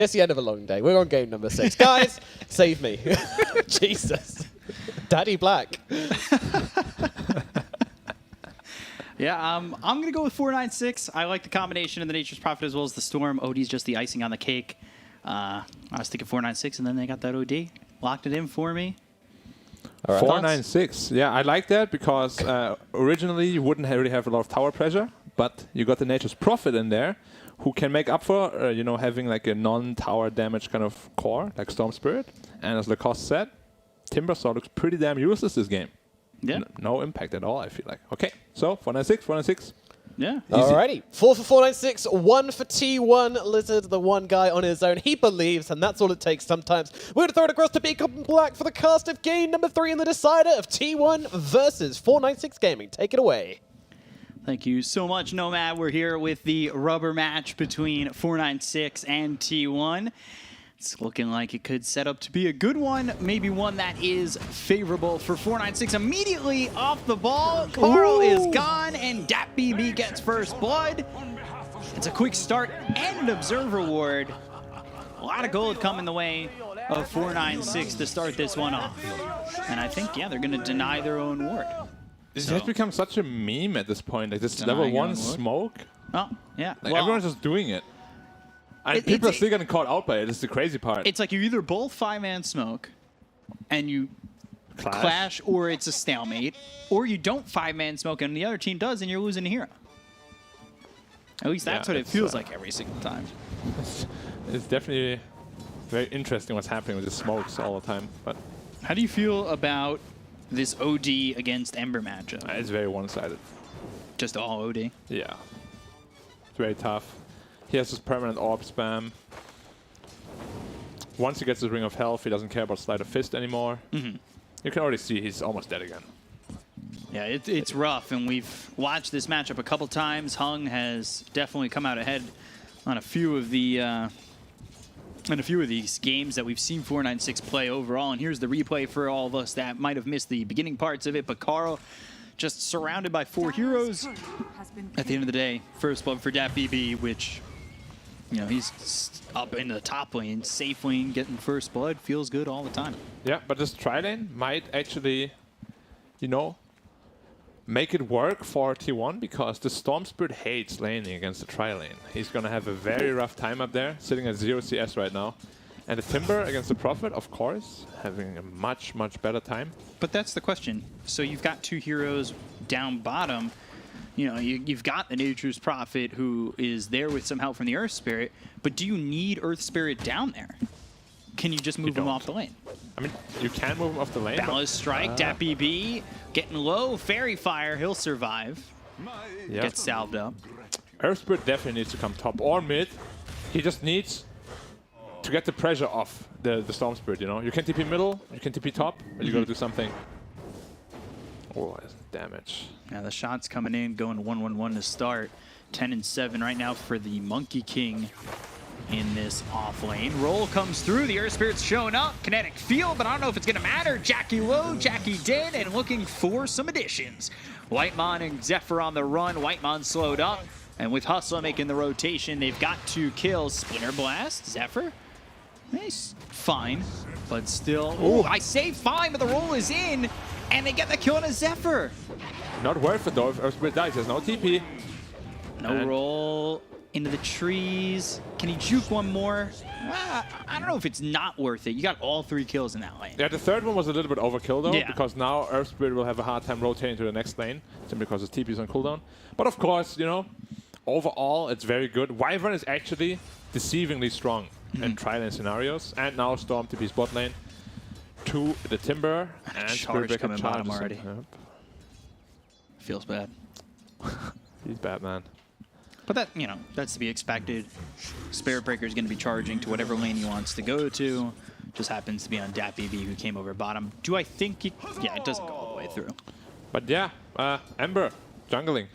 It's the end of a long day. We're on game number 6. Guys, save me. Jesus. Daddy Black. Yeah, I'm going to go with 496. I like the combination of the Nature's Prophet as well as the Storm. OD's just the icing on the cake. I was thinking 496, and then they got that OD. Locked it in for me. All right. 496. Yeah, I like that because originally you wouldn't really have a lot of tower pressure, but you got the Nature's Prophet in there who can make up for, you know, having like a non-tower damage kind of core, like Storm Spirit. And as Lacoste said, Timbersaw looks pretty damn useless this game. Yeah. No impact at all, I feel like. Okay, so 496, 496. Yeah. Alrighty. 4 for 496, 1 for T1. Lizard, the one guy on his own. He believes, and that's all it takes sometimes. We're going to throw it across to Big Cop and Black for the cast of game number 3 in the decider of T1 versus 496 Gaming. Take it away. Thank you so much, Nomad. We're here with the rubber match between 496 and T1. It's looking like it could set up to be a good one, maybe one that is favorable for 496. Immediately off the ball, Carl is gone, and DapBB gets first blood. It's a quick start and Observer Ward. A lot of gold coming the way of 496 to start this one off. And I think, yeah, they're going to deny their own ward. This has become such a meme at this point. Like this level 1 smoke. Oh, yeah. Like everyone's just doing it. And people are still getting caught out by it. It's the crazy part. It's like you either both 5-man smoke and you clash, or it's a stalemate, or you don't 5-man smoke and the other team does and you're losing a hero. At least that's what it feels like every single time. It's definitely very interesting what's happening with the smokes all the time. But how do you feel about this OD against Ember matchup? It's very one-sided. Just all OD? Yeah. It's very tough. He has this permanent orb spam. Once he gets his Ring of Health, he doesn't care about Sleight of Fist anymore. You can already see he's almost dead again. Yeah, it's rough, and we've watched this matchup a couple times. Hung has definitely come out ahead on a few of the these games that we've seen 496 play overall. And here's the replay for all of us that might have missed the beginning parts of it. But Carl, just surrounded by 4 heroes. At the end of the day, first blood for DapBB, which, you know, he's up in the top lane, safe lane, getting first blood, feels good all the time. Yeah, but this tri-lane might actually, you know, make it work for T1 because the Storm Spirit hates laning against the tri-lane. He's going to have a very rough time up there, sitting at 0 CS right now. And the Timber against the Prophet, of course, having a much, much better time. But that's the question. So you've got 2 heroes down bottom. You know, you've got the Nature's Prophet who is there with some help from the Earth Spirit, but do you need Earth Spirit down there? Can you just move him off the lane? I mean, you can move him off the lane. Ballast Strike, DapBB, getting low, Fairy Fire, he'll survive. Yep. Gets salved up. Earth Spirit definitely needs to come top or mid. He just needs to get the pressure off the Storm Spirit, you know? You can TP middle, you can TP top, but you gotta do something. Oh, that's damage. Yeah, the shots coming in, going 1-1-1 to start. 10 and 7 right now for the Monkey King in this off lane. Roll comes through, the Earth Spirit's showing up. Kinetic field, but I don't know if it's gonna matter. Jackie low, Jackie dead, and looking for some additions. Whitemon and Zephyr on the run. Whitemon slowed up, and with Hustler making the rotation, they've got 2 kills. Splinter Blast, Zephyr. He's fine, but still. Oh, I say fine, but the roll is in, and they get the kill on a Zephyr. Not worth it though, if Earth Spirit dies, there's no TP. No roll into the trees. Can he juke one more? I don't know if it's not worth it. You got all 3 kills in that lane. Yeah, the third one was a little bit overkill though, because now Earth Spirit will have a hard time rotating to the next lane, simply because his TP is on cooldown. But of course, you know, overall it's very good. Wyvern is actually deceivingly strong in tri-lane scenarios, and now Storm TP's bot lane to the Timber, and Charge coming bottom already. Yep. Feels bad. He's bad, man. But that, you know, that's to be expected. Spirit Breaker is going to be charging to whatever lane he wants to go to. Just happens to be on DapBB, who came over bottom. Do I think it? Yeah, it doesn't go all the way through. But yeah, Ember jungling.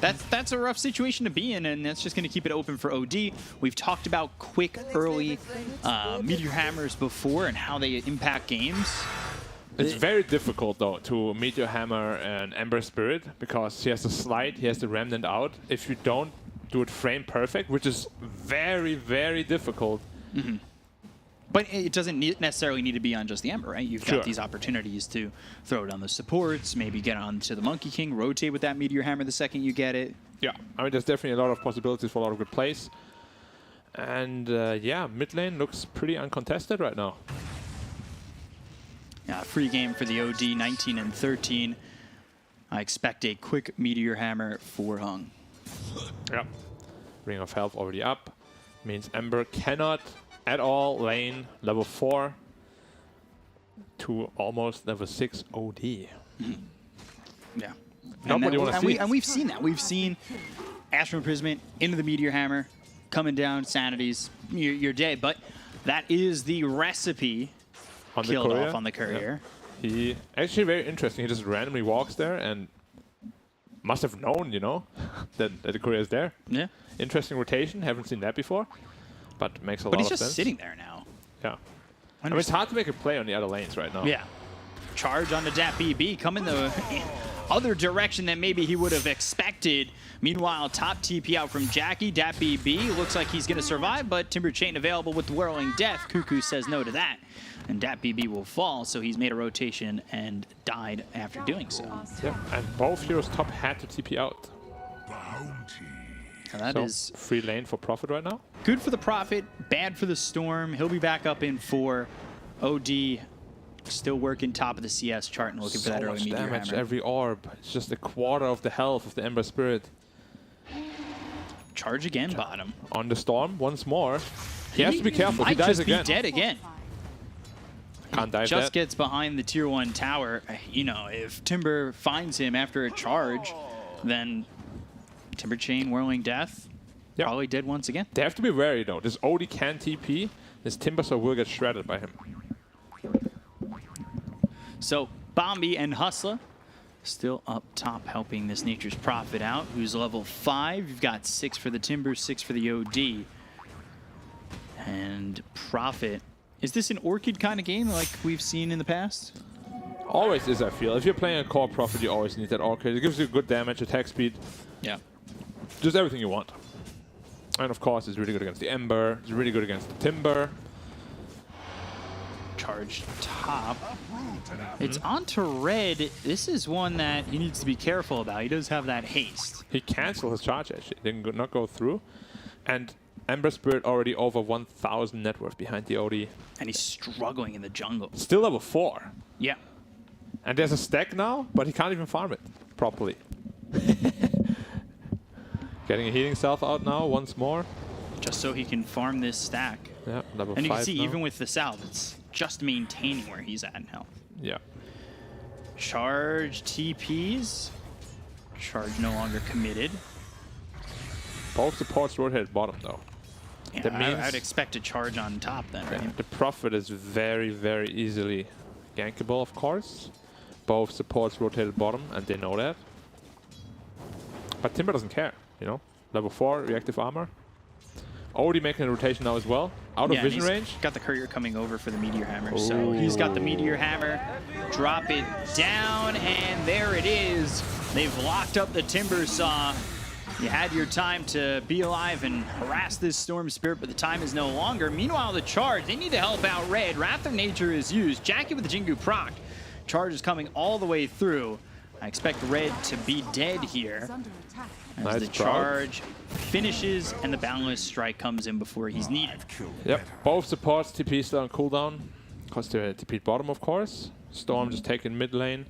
That's a rough situation to be in, and that's just going to keep it open for OD. We've talked about quick, early Meteor Hammers before and how they impact games. It's very difficult, though, to Meteor Hammer and Ember Spirit, because he has the slide, he has the Remnant out. If you don't do it frame perfect, which is very, very difficult. But it doesn't necessarily need to be on just the Ember, right? You've got these opportunities to throw it on the supports, maybe get onto the Monkey King, rotate with that Meteor Hammer the second you get it. Yeah, I mean, there's definitely a lot of possibilities for a lot of good plays. And yeah, mid lane looks pretty uncontested right now. Yeah, free game for the OD, 19 and 13. I expect a quick Meteor Hammer for Hung. Yep. Ring of Health already up. Means Ember cannot at all lane level 4 to almost level 6 OD. Yeah. Nobody wants to see and we've seen that. We've seen Astral Imprisonment into the Meteor Hammer, coming down, Sanities, you're dead. But that is the recipe on killed the off on the Courier. Yeah. He actually very interesting. He just randomly walks there and must have known, you know, that the Courier is there. Yeah. Interesting rotation. Haven't seen that before, but makes a lot of sense. But he's just sitting there now. Yeah. I mean, it's hard to make a play on the other lanes right now. Yeah. Charge onto DPC, coming the other direction than maybe he would have expected. Meanwhile, top TP out from Jackie. DPC looks like he's going to survive, but Timber Chain available with the Whirling Death. Cuckoo says no to that. And DPC will fall, so he's made a rotation and died after doing so. Yeah, and both heroes top had to TP out. And that is free lane for Prophet right now. Good for the Prophet, bad for the Storm. He'll be back up in 4. OD still working top of the CS chart and looking for that early Meteor Hammer. Damage every orb. It's just a quarter of the health of the Ember Spirit. Charge again, bottom. On the Storm once more. He has to be careful. He might dies just again. be dead again. Can't dive Just that. gets behind the tier 1 tower. You know, if Timber finds him after a charge, then Timber Chain, Whirling Death, probably dead once again. They have to be wary though. This OD can TP. This Timbersaw will get shredded by him. So Bombi and Hustler still up top helping this Nature's Prophet out, who's level 5. You've got 6 for the Timber, 6 for the OD. And Prophet, is this an Orchid kind of game like we've seen in the past? Always is, I feel. If you're playing a core Prophet, you always need that Orchid. It gives you good damage, attack speed. Yeah. Just everything you want. And of course, it's really good against the Ember. It's really good against the Timber. Charge top. It's onto red. This is one that he needs to be careful about. He does have that haste. He canceled his charge, actually. Did not go through. And Ember Spirit already over 1,000 net worth behind the OD. And he's struggling in the jungle. Still level 4. Yeah. And there's a stack now, but he can't even farm it properly. Getting a healing self out now once more. Just so he can farm this stack. Yeah, level 5 And you can see, now. even with the salve, it's just maintaining where he's at in health. Yeah. Charge TPs. Charge no longer committed. Both supports rotate bottom, though. Yeah, That means I would expect a charge on top then, right? the Prophet is very, very easily gankable, of course. Both supports rotated bottom, and they know that. But Timber doesn't care, you know? Level 4, reactive armor. Already making a rotation now as well. Out of vision range. Got the Courier coming over for the Meteor Hammer. So he's got the Meteor Hammer. Drop it down, and there it is. They've locked up the Timber Saw. You had your time to be alive and harass this Storm Spirit, but the time is no longer. Meanwhile, the charge, they need to help out Red. Wrath of Nature is used. Jackie with the Jingu proc. Charge is coming all the way through. I expect Red to be dead here. As Nice the charge finishes and the Boundless Strike comes in before he's needed. Yep, both supports TP still on cooldown. Because they're TP bottom, of course. Storm just taking mid lane.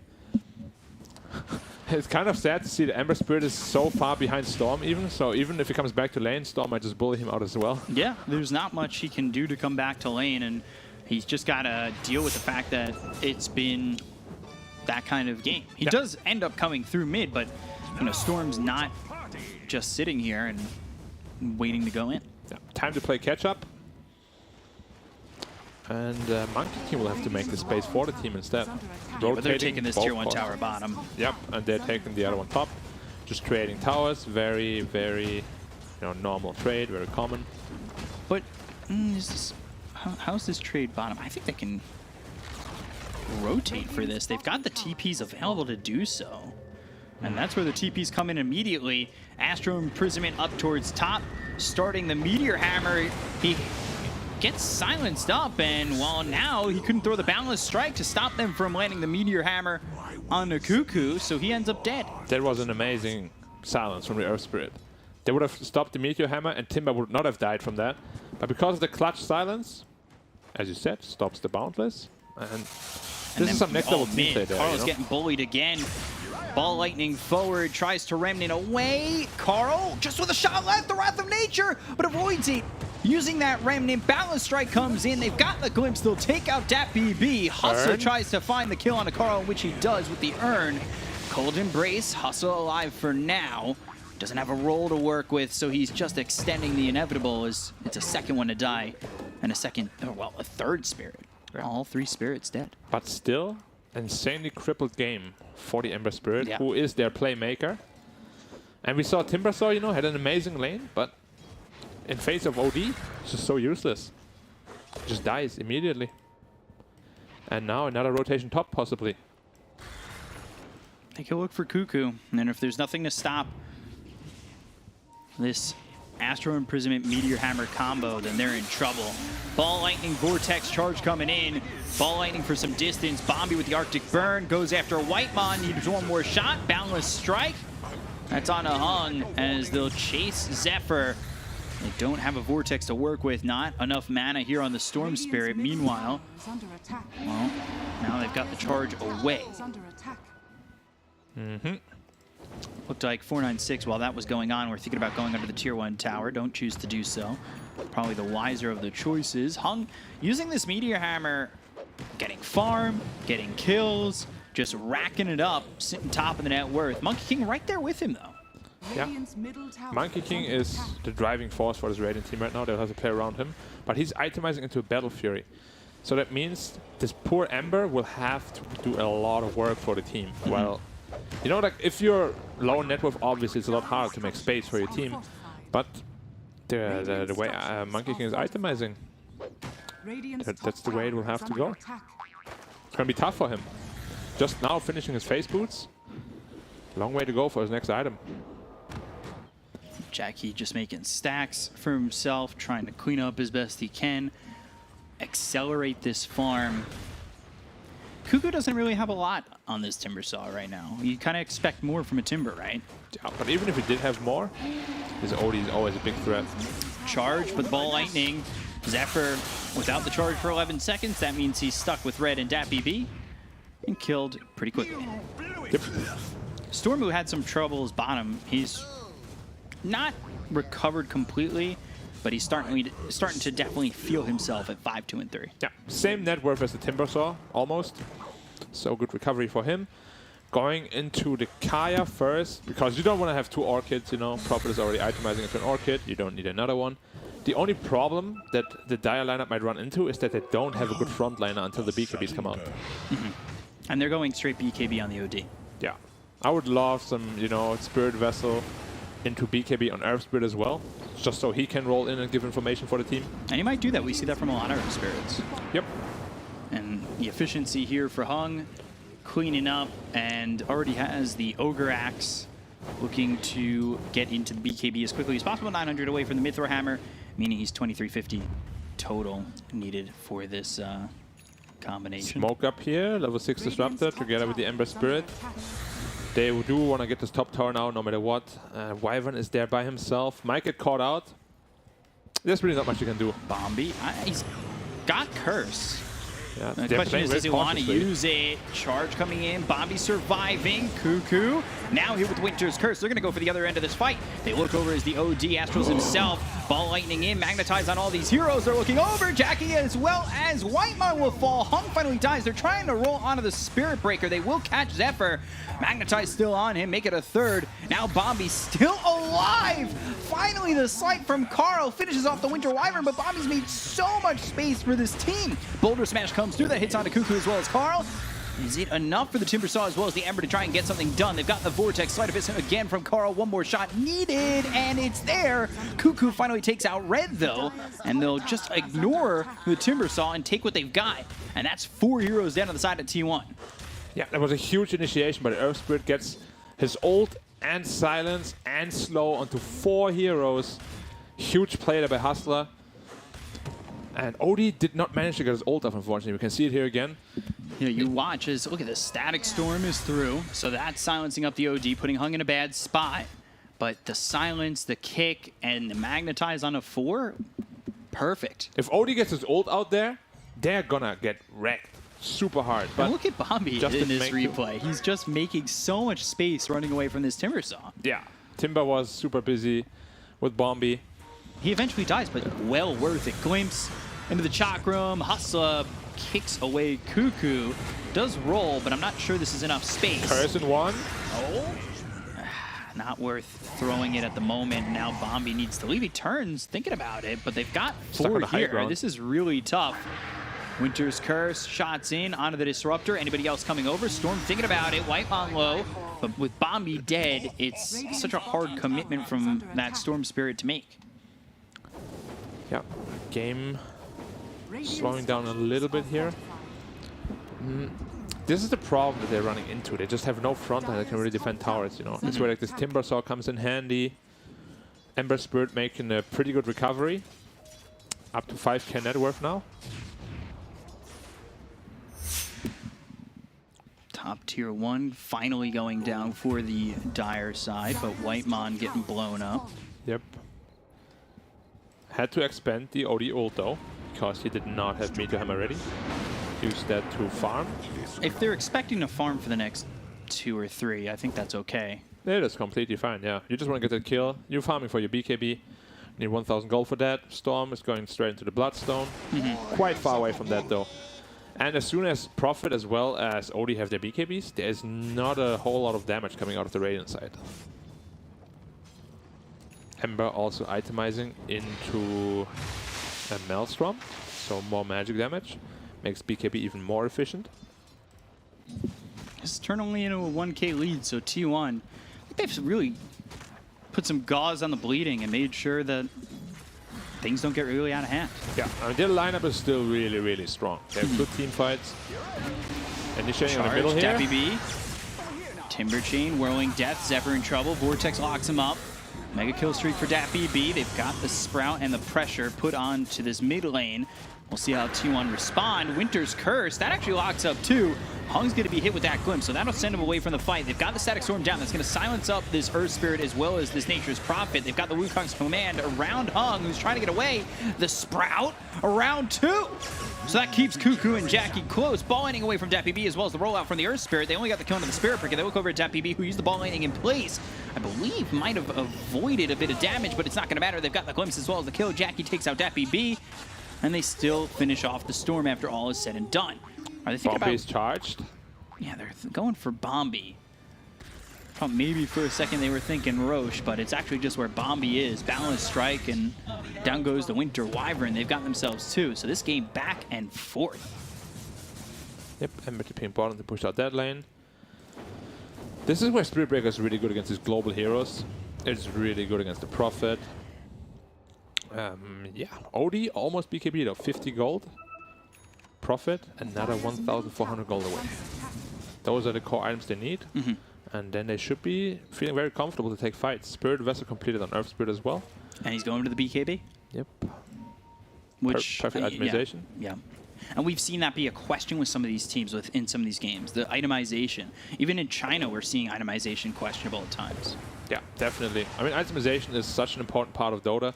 It's kind of sad to see the Ember Spirit is so far behind Storm even. So even if he comes back to lane, Storm might just bully him out as well. Yeah, there's not much he can do to come back to lane, and he's just got to deal with the fact that it's been that kind of game. He does end up coming through mid, but you know, Storm's not just sitting here and waiting to go in. Yeah. Time to play catch up. And Monkey King will have to make the space for the team instead. Yeah, but they're taking this tier 1 both tower bottom. Yep, and they're taking the other one top. Just creating towers. Very, very normal trade, very common. But is this, how's this trade bottom? I think they can rotate for this. They've got the TPs available to do so. And that's where the TPs come in immediately. Astro Imprisonment up towards top, starting the Meteor Hammer. He gets silenced up, and well, now he couldn't throw the Boundless Strike to stop them from landing the Meteor Hammer on the Cuckoo, so he ends up dead. That was an amazing silence from the Earth Spirit. They would have stopped the Meteor Hammer, and Timber would not have died from that. But because of the clutch silence, as you said, stops the Boundless. And this is some next level team play there. Carl's getting bullied again. Ball lightning forward, tries to remnant away. Carl just with a shot left, the Wrath of Nature, but avoids it. Using that remnant, Balance Strike comes in. They've got the glimpse. They'll take out DPC. Hustle tries to find the kill on a Carl, which he does with the Urn. Cold Embrace, Hustle alive for now. Doesn't have a role to work with, so he's just extending the inevitable as it's a second one to die. And a third spirit. Yeah. All 3 spirits dead. But still, insanely crippled game for the Ember Spirit, who is their playmaker. And we saw Timbersaw, you know, had an amazing lane, but in face of OD, it's just so useless. Just dies immediately. And now another rotation top, possibly. Take a look for Cuckoo, and if there's nothing to stop this Astro Imprisonment Meteor Hammer combo, then they're in trouble. Ball Lightning Vortex charge coming in. Ball Lightning for some distance. Bombi with the Arctic Burn goes after Whitemon. Needs one more shot. Boundless Strike. That's on a Hung as they'll chase Zephyr. They don't have a Vortex to work with. Not enough mana here on the Storm Spirit. Meanwhile, well, now they've got the charge away. Looked like 496 while that was going on. We're thinking about going under the tier 1 tower. Don't choose to do so. Probably the wiser of the choices. Hung using this Meteor Hammer, getting farm, getting kills, just racking it up, sitting top of the net worth. Monkey King right there with him though. Yeah. Monkey King is the driving force for this Radiant team right now. They'll have to play around him. But he's itemizing into a Battle Fury. So that means this poor Ember will have to do a lot of work for the team. Well, you know, like if you're low net worth, obviously it's a lot harder to make space for your team. But the way Monkey King is itemizing, that's the way it will have to go. It's going to be tough for him. Just now finishing his face boots. Long way to go for his next item. Jackie just making stacks for himself, trying to clean up as best he can. Accelerate this farm. Cuckoo doesn't really have a lot on this Timbersaw right now. You kind of expect more from a Timber, right? Yeah, but even if he did have more, his OD is always a big threat. Charge, but Ball Lightning. Zephyr without the charge for 11 seconds. That means he's stuck with Red and DPC and killed pretty quickly. Yep. Storm, who had some troubles bottom, he's not recovered completely, but he's starting to definitely feel himself at 5, 2, and 3. Yeah, same net worth as the Timbersaw, almost. So good recovery for him. Going into the Kaya first, because you don't want to have 2 Orchids, you know. Prophet is already itemizing into an Orchid. You don't need another one. The only problem that the Dire lineup might run into is that they don't have a good frontliner until the BKBs come out. And they're going straight BKB on the OD. Yeah. I would love some, you know, Spirit Vessel into BKB on Earth Spirit as well, just so he can roll in and give information for the team. And he might do that. We see that from a lot of spirits. Yep. And the efficiency here for Hung, cleaning up, and already has the Ogre Axe, looking to get into the BKB as quickly as possible. 900 away from the Mithril Hammer, meaning he's 2350 total needed for this combination. Smoke up here, level 6 Disruptor together with the Ember Spirit. They do want to get this top tower now, no matter what. Wyvern is there by himself. Might get caught out. There's really not much you can do. Bombi, he's got Curse. Yeah, the question is, does he want to use it? Charge coming in, Bombi surviving, Cuckoo. Now here with Winter's Curse, they're going to go for the other end of this fight. They look over as the OD, Astros himself, Ball Lightning in, Magnetize on all these heroes. They're looking over, Jackie as well as Whitemon will fall. Hung finally dies. They're trying to roll onto the Spirit Breaker. They will catch Zephyr. Magnetize still on him, make it a third. Now Bombi still alive. Finally the slight from Carl finishes off the Winter Wyvern, but Bombi's made so much space for this team. Boulder Smash comes through, that hits onto Cuckoo as well as Carl. Is it enough for the Timbersaw as well as the Ember to try and get something done? They've got the Vortex, Sleight of Fist again from Carl. One more shot needed, and it's there. Cuckoo finally takes out Red, though, and they'll just ignore the Timbersaw and take what they've got. And that's 4 heroes down on the side of T1. Yeah, that was a huge initiation, but Earth Spirit gets His ult and silence and slow onto 4 heroes. Huge play there by Hustler. And Odie did not manage to get his ult off, unfortunately. We can see it here again. You know, you watch as, look at this, Static Storm is through. So that's silencing up the OG, putting Hung in a bad spot. But the silence, the kick, and the magnetize on a 4, perfect. If Odie gets his ult out there, they're gonna get wrecked super hard. But and look at Bombi in this replay. He's just making so much space running away from this Timbersaw. Yeah, Timber was super busy with Bombi. He eventually dies, but well worth it. Glimpse into the chalk room. Hustler kicks away Cuckoo. Does roll, but I'm not sure this is enough space. Curse in 1. Oh. Not worth throwing it at the moment. Now Bombi needs to leave. He turns thinking about it, but they've got 4 here. This is really tough. Winter's Curse, shots in onto the Disruptor. Anybody else coming over? Storm thinking about it. White on low. But with Bombi dead, it's such a hard commitment from that Storm Spirit to make. Yeah, game slowing down a little bit here. This is the problem that they're running into. They just have no front line that can really defend towers, you know. That's where like this Timbersaw comes in handy. Ember Spirit making a pretty good recovery. Up to 5k net worth now. Top tier 1 finally going down for the Dire side, but Whitemon getting blown up. Yep. Had to expend the OD ult though, because he did not have Meteor Hammer ready. Use that to farm. If they're expecting to farm for the next 2 or 3, I think that's okay. It is completely fine, yeah. You just want to get that kill. You're farming for your BKB. Need 1,000 gold for that. Storm is going straight into the Bloodstone. Quite far away from that though. And as soon as Prophet as well as Odie have their BKBs, there's not a whole lot of damage coming out of the Radiant side. Ember also itemizing into a Maelstrom, so more magic damage. Makes BKB even more efficient. This turn only into a 1k lead, so T1, I think they've really put some gauze on the bleeding and made sure that things don't get really out of hand. Yeah, I mean, their lineup is still really, really strong. They have good team fights. Initiating on the middle here. Dappy B. Timber Chain, Whirling Death, Zephyr in trouble. Vortex locks him up. Mega kill streak for Dappy B. They've got the Sprout and the pressure put on to this mid lane. We'll see how T1 respond. Winter's Curse, that actually locks up too. Hung's going to be hit with that glimpse, so that'll send him away from the fight. They've got the Static Storm down. That's going to silence up this Earth Spirit as well as this Nature's Prophet. They've got the Wukong's Command around Hung, who's trying to get away. The Sprout around 2. So that keeps Cuckoo and Jackie close. Ball laning away from Dappy B as well as the rollout from the Earth Spirit. They only got the kill into the Spirit Prick. They look over at Dappy B, who used the ball laning in place. I believe might have avoided a bit of damage, but it's not going to matter. They've got the glimpse as well as the kill. Jackie takes out Dappy B. And they still finish off the Storm after all is said and done. Are they thinking about... Bombi's charged. Yeah, they're going for Bombi. Thought maybe for a second they were thinking Roche, but it's actually just where Bombi is. Balance strike, and down goes the Winter Wyvern. They've got themselves 2. So this game back and forth. Yep, Ember keeping bottom to push out that lane. This is where Spirit Breaker is really good against these global heroes. It's really good against the Prophet. Yeah, Odie almost BKB though, 50 gold. Prophet, another 1,400 gold away. Those are the core items they need. And then they should be feeling very comfortable to take fights. Spirit Vessel completed on Earth Spirit as well. And he's going to the BKB? Yep. Which, perfect itemization. Yeah. And we've seen that be a question with some of these teams within some of these games. The itemization. Even in China, we're seeing itemization questionable at times. Yeah, definitely. I mean, itemization is such an important part of Dota.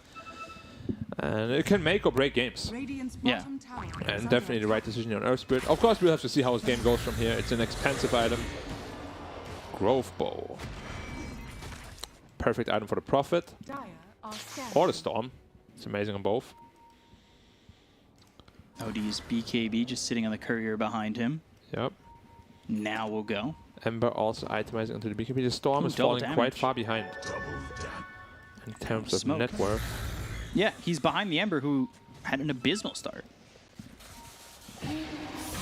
And it can make or break games. Yeah. And definitely the right decision on Earth Spirit. Of course, we'll have to see how his game goes from here. It's an expensive item. Growth Bow. Perfect item for the Prophet. Or the Storm. It's amazing on both. OD's BKB just sitting on the courier behind him. Yep. Now we'll go. Ember also itemizing into the BKB. The Storm is falling quite far behind. In terms of net worth. Yeah, he's behind the Ember, who had an abysmal start.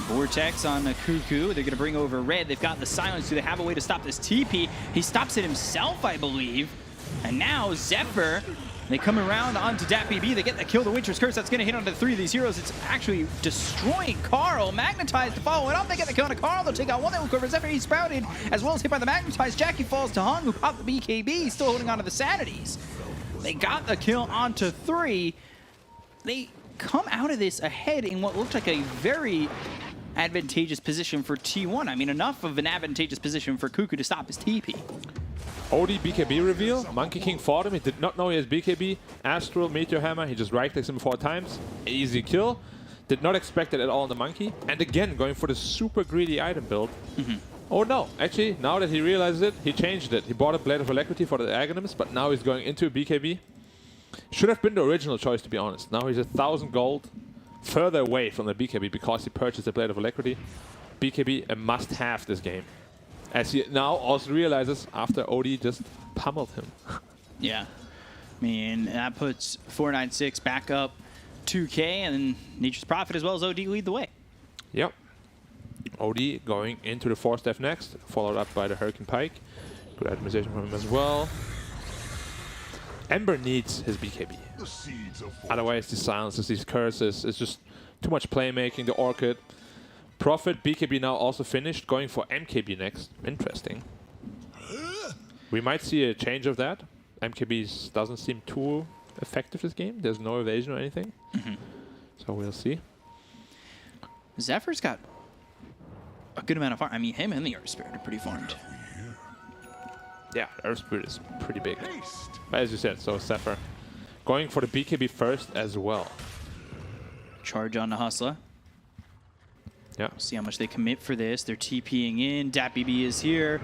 Vortex on the Cuckoo. They're going to bring over Red. They've got the silence. Do they have a way to stop this TP? He stops it himself, I believe. And now Zephyr They come around onto DPC. They get the kill, the Winter's Curse. That's going to hit onto 3 of these heroes. It's actually destroying Carl. Magnetized to follow it up. They get the kill on Carl. They'll take out one. They will go for Zephyr. He's sprouted, as well as hit by the Magnetized. Jackie falls to Hung, who popped the BKB. Still holding on to the Sanities. They got the kill onto 3. They come out of this ahead in what looked like a very advantageous position for T1. I mean, enough of an advantageous position for Cuckoo to stop his TP. OD BKB reveal. Monkey King fought him. He did not know he has BKB. Astral, Meteor Hammer. He just right-clicks him 4 times. Easy kill. Did not expect it at all on the Monkey. And again, going for the super greedy item build. Oh no, actually, now that he realized it, he changed it. He bought a Blade of Alacrity for the Aghanims, but now he's going into a BKB. Should have been the original choice, to be honest. Now he's 1,000 gold further away from the BKB because he purchased the Blade of Alacrity. BKB, a must-have this game. As he now also realizes after OD just pummeled him. Yeah. I mean, that puts 496 back up 2K, and then Nature's Prophet as well as OD lead the way. Yep. OD going into the 4-step next, followed up by the Hurricane Pike. Good optimization from him as well. Ember needs his BKB. Otherwise, these silences, these curses, it's just too much playmaking. The Orchid. Prophet, BKB now also finished, going for MKB next. Interesting. We might see a change of that. MKB doesn't seem too effective this game. There's no evasion or anything. So we'll see. Zephyr's got a good amount of farm. I mean, him and the Earth Spirit are pretty farmed. Yeah, Earth Spirit is pretty big. But as you said, so Zephyr going for the BKB first as well. Charge on the Hustler. Yeah. See how much they commit for this. They're TPing in. DPC is here.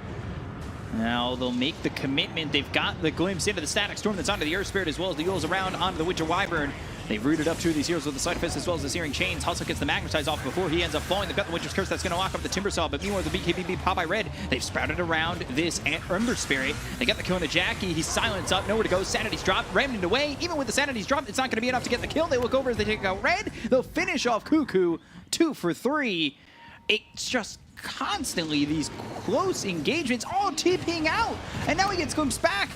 Now they'll make the commitment. They've got the glimpse into the Static Storm that's onto the Earth Spirit, as well as the Yules around onto the Winter Wyvern. They've rooted up 2 of these heroes with the Side Fist as well as the Searing Chains. Hustle gets the Magnetize off before he ends up falling. They've got the Winter's Curse that's going to lock up the Timber Saw, but meanwhile the BKB Popeye Red, they've sprouted around this Ember Spirit. They got the kill on the Jackie. He's silenced up, nowhere to go. Sanity's dropped, Remnant away. Even with the Sanity's dropped, it's not going to be enough to get the kill. They look over as they take out Red. They'll finish off Cuckoo 2 for 3. It's just constantly these close engagements, all TPing out. And now he gets glimpsed back.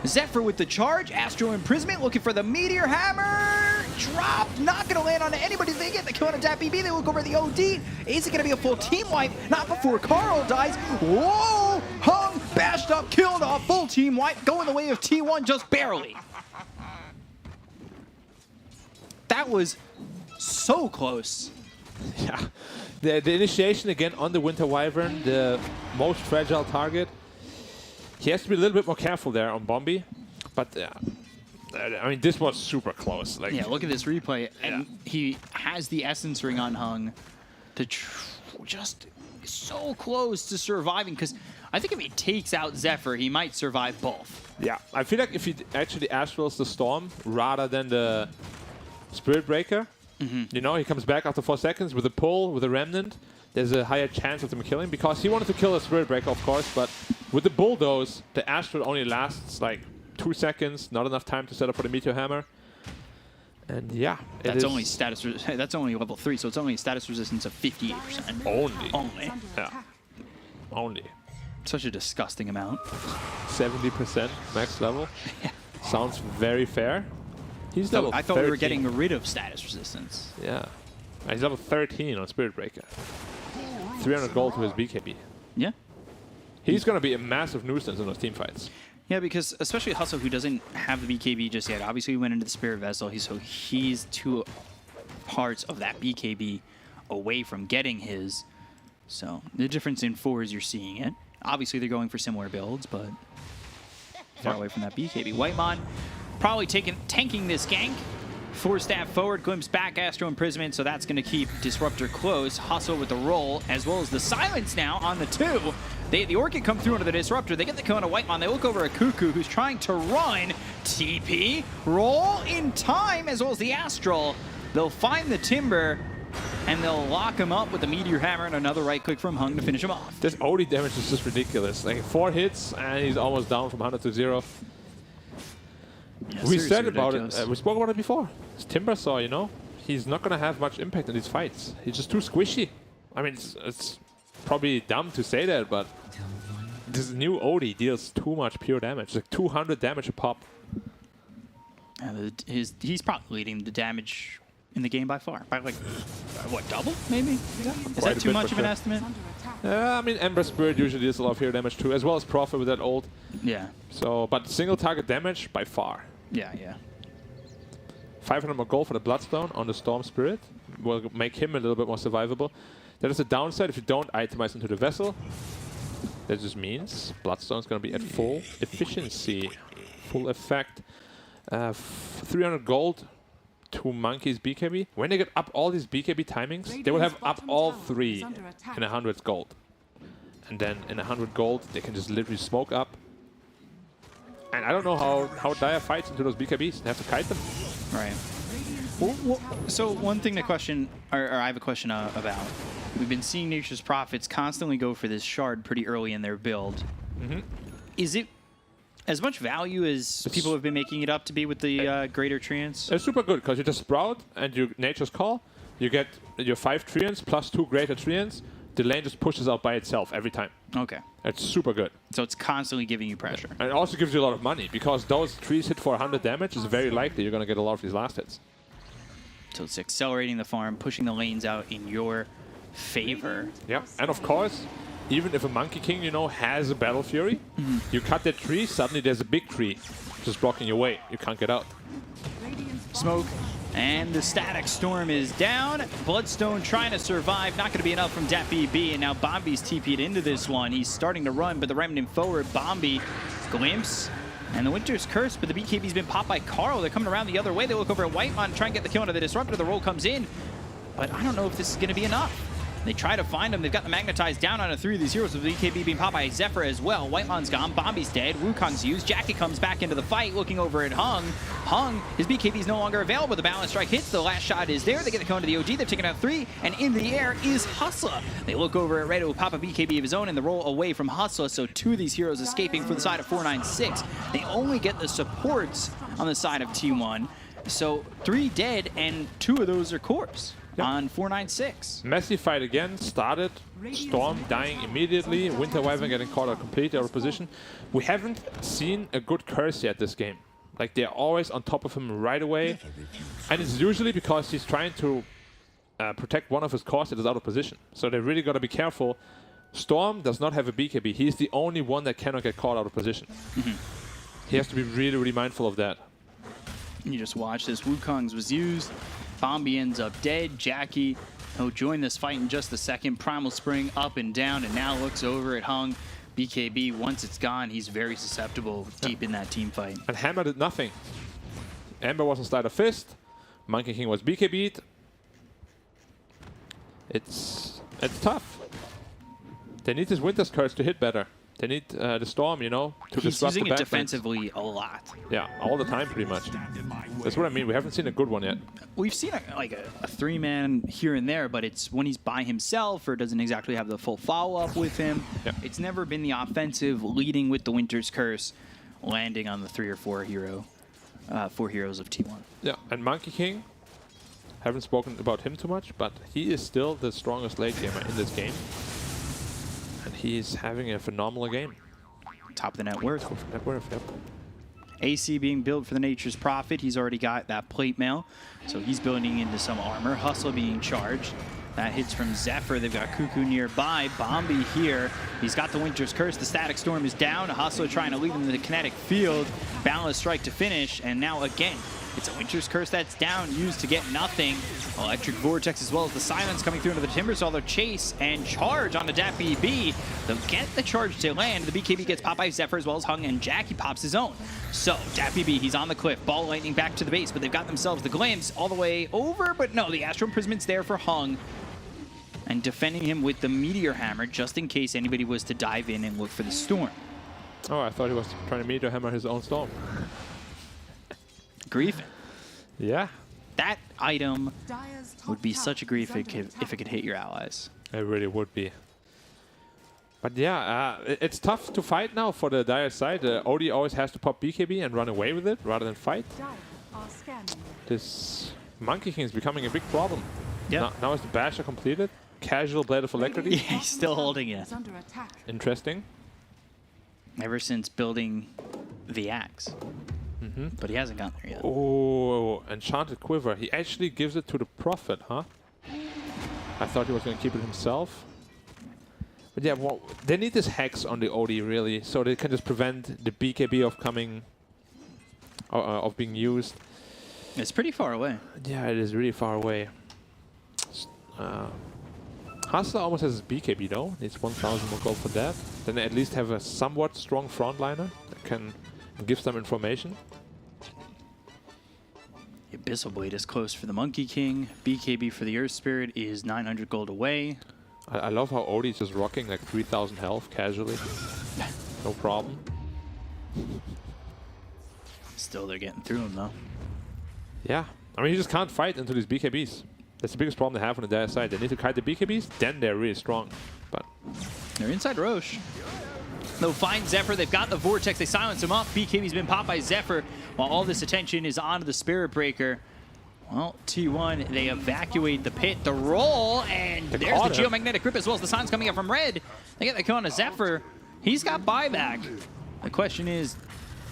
Zephyr with the charge, Astral Imprisonment looking for the Meteor Hammer. Dropped, not going to land on anybody. They get the kill on a DPC. They look over the OD. Is it going to be a full team wipe? Not before Carl dies. Whoa! Hung, bashed up, killed off, full team wipe, going the way of T1 just barely. That was so close. Yeah. The initiation again on the Winter Wyvern, the most fragile target. He has to be a little bit more careful there on Bombi. But, I mean, this was super close. Like, yeah, look at this replay. And he has the Essence Ring on Hung to just so close to surviving. Because I think if he takes out Zephyr, he might survive both. Yeah, I feel like if he actually Astrals the Storm rather than the Spirit Breaker, you know, he comes back after 4 seconds with a pull, with a Remnant. There's a higher chance of them killing because he wanted to kill a Spirit Breaker, of course, but with the Bulldoze, the Astral only lasts like 2 seconds, not enough time to set up for the Meteor Hammer. And yeah, that's only that's only level 3, so it's only a status resistance of 58%. Only. Yeah. Only. Such a disgusting amount. 70% max level. Sounds very fair. He's level I thought 13. we were getting rid of status resistance. Yeah. He's level 13 on Spirit Breaker. 300 gold to his BKB. Yeah. He's going to be a massive nuisance in those team fights. Yeah, because especially Hustle, who doesn't have the BKB just yet. Obviously, he went into the Spirit Vessel. He's 2 parts of that BKB away from getting his. So the difference in 4 is you're seeing it. Obviously, they're going for similar builds, but far away from that BKB. Whitemon probably tanking this gank. 4-staff forward, glimpse back, Astral Imprisonment, so that's going to keep Disruptor close. Hustle with the roll, as well as the silence now on the 2. The Orchid come through into the Disruptor. They get the kill on a Whitemon. They look over at Cuckoo, who's trying to run. TP, roll in time, as well as the Astral. They'll find the Timber, and they'll lock him up with the Meteor Hammer and another right click from Hung to finish him off. This OD damage is just ridiculous. Like 4 hits, and he's almost down from 100 to 0. Yeah, We said about ridiculous. it. We spoke about it before. It's Timber Saw, you know, he's not gonna have much impact in these fights. He's just too squishy. I mean, it's probably dumb to say that, but this new OD deals too much pure damage. Like 200 damage a pop. He's probably leading the damage in the game by far. By like, what, double, maybe? Is that too much of an estimate? I mean, Ember Spirit usually does a lot of hero damage too, as well as Prophet with that ult. Yeah. So, but single target damage by far. Yeah, yeah. 500 more gold for the Bloodstone on the Storm Spirit will make him a little bit more survivable. That is a downside if you don't itemize into the vessel. That just means Bloodstone's going to be at full efficiency, full effect. 300 gold to Monkey's BKB. When they get up all these BKB timings, they will have up all 3 in 100 gold. And then in 100 gold, they can just literally smoke up. And I don't know how Dire fights into those BKBs. They have to kite them. Right. Well, so one thing to question, or I have a question about. We've been seeing Nature's Prophets constantly go for this shard pretty early in their build. Is it as much value as people have been making it up to be with the Greater Treants? It's super good because you just Sprout and you Nature's Call. You get your 5 Treants plus 2 Greater Treants. The lane just pushes out by itself every time. Okay. It's super good. So it's constantly giving you pressure. And it also gives you a lot of money because those trees hit for 100 damage. It's very likely you're going to get a lot of these last hits. So it's accelerating the farm, pushing the lanes out in your favor. Yeah, and of course, even if a Monkey King, you know, has a Battle Fury, you cut that tree, suddenly there's a big tree just blocking your way. You can't get out. Smoke. And the Static Storm is down. Bloodstone trying to survive. Not going to be enough from DPC. And now Bombi's TP'd into this one. He's starting to run, but the Remnant forward. Bombi glimpse. And the Winter's Curse, but the BKB's been popped by Carl. They're coming around the other way. They look over at Whitemon to try and get the kill onto the Disruptor. The roll comes in. But I don't know if this is going to be enough. They try to find him. They've got the Magnetized down on 3 of these heroes with the BKB being popped by Zephyr as well. Whitemon's gone. Bombi's dead. Wukong's used. Jackie comes back into the fight, looking over at Hung. Hung, his BKB is no longer available. The Balance Strike hits. The last shot is there. They get the cone to the OG. They've taken out 3, and in the air is Hustler. They look over at Red, who will pop a BKB of his own and the roll away from Hustler. So 2 of these heroes escaping for the side of 496. They only get the supports on the side of T1. So 3 dead, and 2 of those are cores. Yep. On 496. Messy fight again, started. Storm dying immediately. Winter Wyvern getting caught out completely out of position. We haven't seen a good curse yet this game. Like, they're always on top of him right away. And it's usually because he's trying to protect one of his cores that is out of position. So they really got to be careful. Storm does not have a BKB. He's the only one that cannot get caught out of position. He has to be really, really mindful of that. You just watch this. Wukong's was used. Bombi ends up dead. Jackie, he'll join this fight in just a second. Primal Spring up and down, and now looks over at Hung. BKB, once it's gone, he's very susceptible deep in that team fight. And Hammer did nothing. Ember was on Sleight of Fist. Monkey King was BKB'd. It's tough. They need this Winter's Curse to hit better. They need the Storm, you know, to disrupt the backline. He's using it defensively a lot. Yeah, all the time, pretty much. That's what I mean. We haven't seen a good one yet. We've seen a 3-man here and there, but it's when he's by himself or doesn't exactly have the full follow-up with him. Yeah. It's never been the offensive leading with the Winter's Curse, landing on the 3 or 4 heroes of T1. Yeah, and Monkey King, haven't spoken about him too much, but he is still the strongest late gamer in this game. And he's having a phenomenal game. Top of the net worth. Net worth, yep. AC being built for the Nature's Prophet. He's already got that plate mail, so he's building into some armor. Hustle being charged. That hits from Zephyr. They've got Cuckoo nearby. Bombi here. He's got the Winter's Curse. The Static Storm is down. Hustler trying to lead him to the kinetic field. Balance Strike to finish, and now again, it's a Winter's Curse that's down, used to get nothing. Electric Vortex as well as the Silence coming through into the Timbersaw. Chase and charge on the DPC. They'll get the charge to land. The BKB gets popped by Zephyr as well as Hung, and Jackie pops his own. So DPC, he's on the cliff. Ball lightning back to the base, but they've got themselves the glimpse all the way over. But no, the Astral Imprisonment's there for Hung. And defending him with the Meteor Hammer just in case anybody was to dive in and look for the Storm. Oh, I thought he was trying to Meteor Hammer his own Storm. Griefing. Yeah. That item would be such a grief if it could hit your allies. It really would be. But yeah, it's tough to fight now for the Dire side. OD always has to pop BKB and run away with it rather than fight. This Monkey King is becoming a big problem. Yeah. Now is the Basher completed? Casual Blade of Alacrity? Yeah, he's still holding it. Interesting. Ever since building the axe. but he hasn't gotten there yet. Oh, Enchanted Quiver. He actually gives it to the Prophet, huh? I thought he was going to keep it himself. But yeah, well, they need this Hex on the OD, really, so they can just prevent the BKB of coming... of being used. It's pretty far away. Yeah, it is really far away. Hustler almost has his BKB though. Needs 1,000 more gold for that. Then they at least have a somewhat strong frontliner that can give some information. Abyssal Blade is close for the Monkey King. BKB for the Earth Spirit is 900 gold away. I love how Odie is just rocking like 3,000 health casually. No problem. Still, they're getting through him though. Yeah. I mean, you just can't fight into these BKBs. That's the biggest problem they have on the dire side. They need to kite the BKBs, then they're really strong. But they're inside Roche. They'll find Zephyr. They've got the Vortex. They silence him up. BKB's been popped by Zephyr while all this attention is on the Spirit Breaker. Well, T1, they evacuate the pit, the roll, and there's the Geomagnetic Grip as well as the signs coming up from Red. They get the kill on a Zephyr. He's got buyback. The question is,